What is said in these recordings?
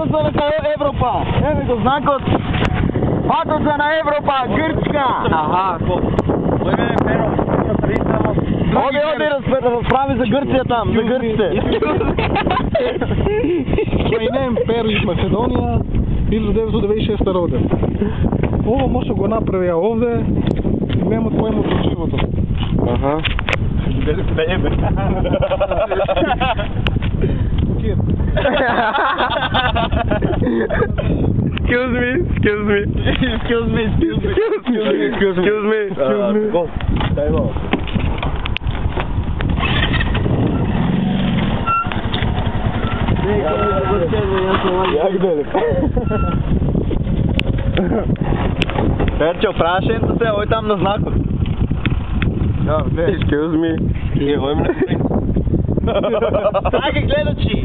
Патоца на Европа. Еве го знакот. Патоца на Европа, Грчка. Аха. Оди, разправи за Грција там, за грците. My name Перо из Македонија, 1996 роден. Ово може го направија овде, нема поема од животот. Аха. Excuse me. Go. Time out. Jak dalek? Перчо, прашаем се, ој там на знакот. Excuse me. Драги гледачи,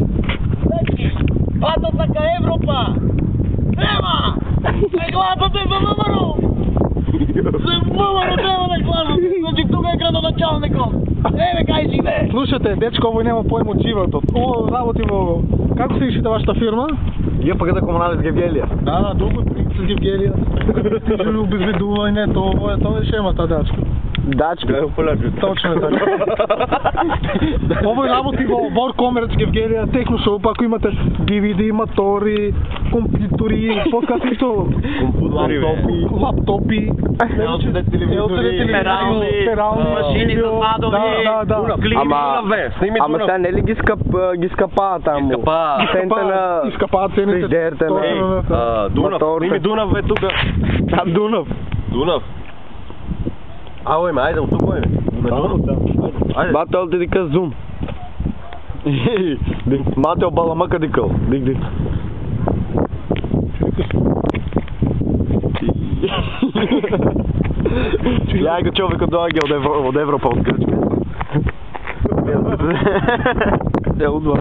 патоца ка Европа! Нема! Не гласате за ВМРО! За ВМРО треба да гласате! Значи тука е градоначалникот! Еве кај живее! Слушате, дечко, овој нема поема од животот. Ово работи во... Како се ишите вашата фирма? ЈПГ Комуналис Гевгелија. Да, долго принцип Гевгелија. Стижу обезведување, тоа е шемата, дачко. Дачка. Точно е така. Овој работи во Бор Комерц Гевгелија, техно шоу, ако имате DVD, мотори, компјутери, подкасти што лаптопи, перални, машини за садови, клими Дунаве. Ама сега нели ги скапаа таму? Искапаат цените. Фриждерите на Дунав, сними Дунав бе тука. Там Дунав. Ао име, ајде, тука име. Ајде. Матео ти дика зум. Матео баламака дикал. Дик. Ја го човекот доаѓа од Европа, од Грчка. Ја удва.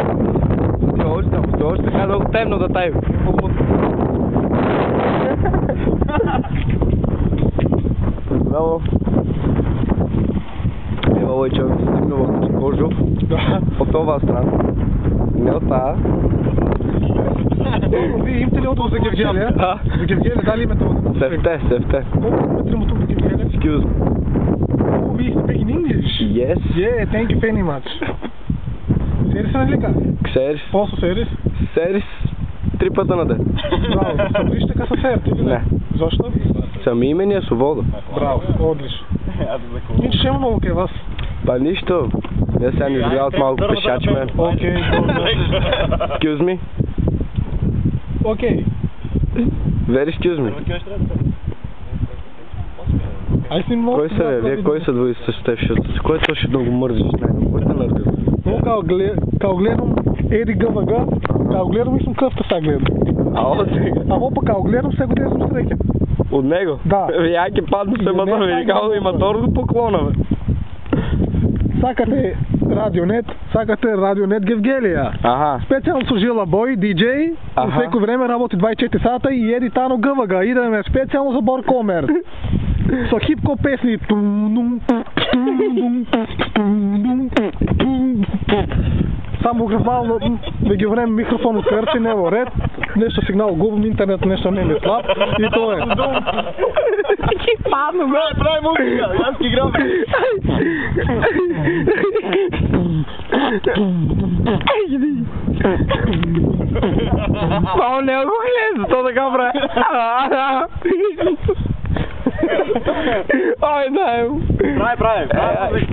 Тоа още така много темно да тај. Браво. Ева овој човек се стигнува Кожов. Од оваа страна. Не од таа. Вие имате ли одвор за Гевгелија? За Гевгелија, дали имате одвор? Сефте. Колку метри има тук за Гевгелија? Excuse me. Oh, we speak in English? Yes. Yeah, thank you very much. Серис на лика? Серис. Посо серис? Серис 3 пата на ден. Браво, со бриште ка со серти? Не. Зошто? Сами имени со вода. Браво, одлично. Ниче ще има ново кај вас? Па ништо. Ја сега ни изгледат малку пешачме. Окей, добро. Excuse me. Окей. Very excuse me. Ај си много... Кој се бе? Вие кој се двојста Стефшот? Кој точно го мрзиш најдам? Кој те наргаш? Но као гледам Еди ГВГ, као гледам и сум крвта са гледам. А ово сега? А во па као гледам сега ден сум среќен. Од него? Да. Ја ќе падну се мотор, као и мотор го поклона бе. Сакате Радионет Гевгелија. Аха. Специјално со Жила Бој, диџеј, секој време работи 24 сата и Еди Тано ГВГ. Идеме специјално за Бор Комер. Со хип-хоп песни. Само мало меѓувреме микрофонот крчи, не во ред, нешто сигнал губам, интернет нешто не ми слаб и тоа е. Падну бе, прави музика, јас ки играм. Па не го гледа, тоа така прави. Ај дај. Прави.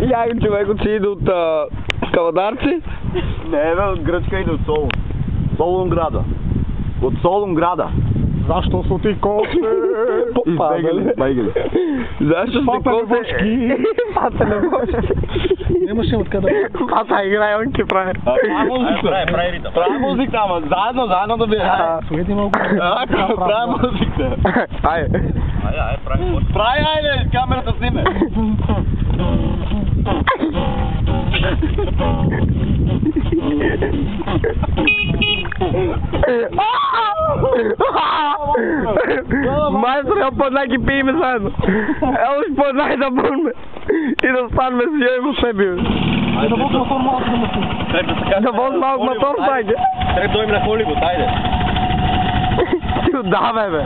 Ја човекот си иде од Кавадарци? Не, бе, од Грчка иде од Солун. Солун града. Од Солун града. Зашто су ти косе? Избегали. Зашто си косе? Патане бошки. Немаше од каде. Пата играј, он ќе прави. Прави ритам. Прави музика, ама заедно да бе. Суети малку. Прави музика. Ајде. Прави. Прави, ајде, камерата сниме. Мајстор, ја поднај ги пиеме заедно. Ево си поднај да бурме. И да станеме си јој во себе. Да воз мотор малку да му си. Да воз малку мотор, сајде. Треба да дојме на Холивуд, ајде. Да, бе.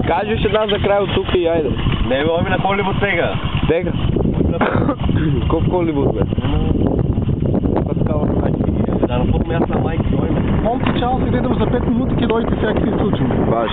Кажи още една за край от тук и айде. Не, бе, на Холивуд сега. Тега. Колко Холивуд, бе? Да, на първо място на майки, Момци, чао, си гледам за 5 минути, ки дойте сега, какви случаи. Баш.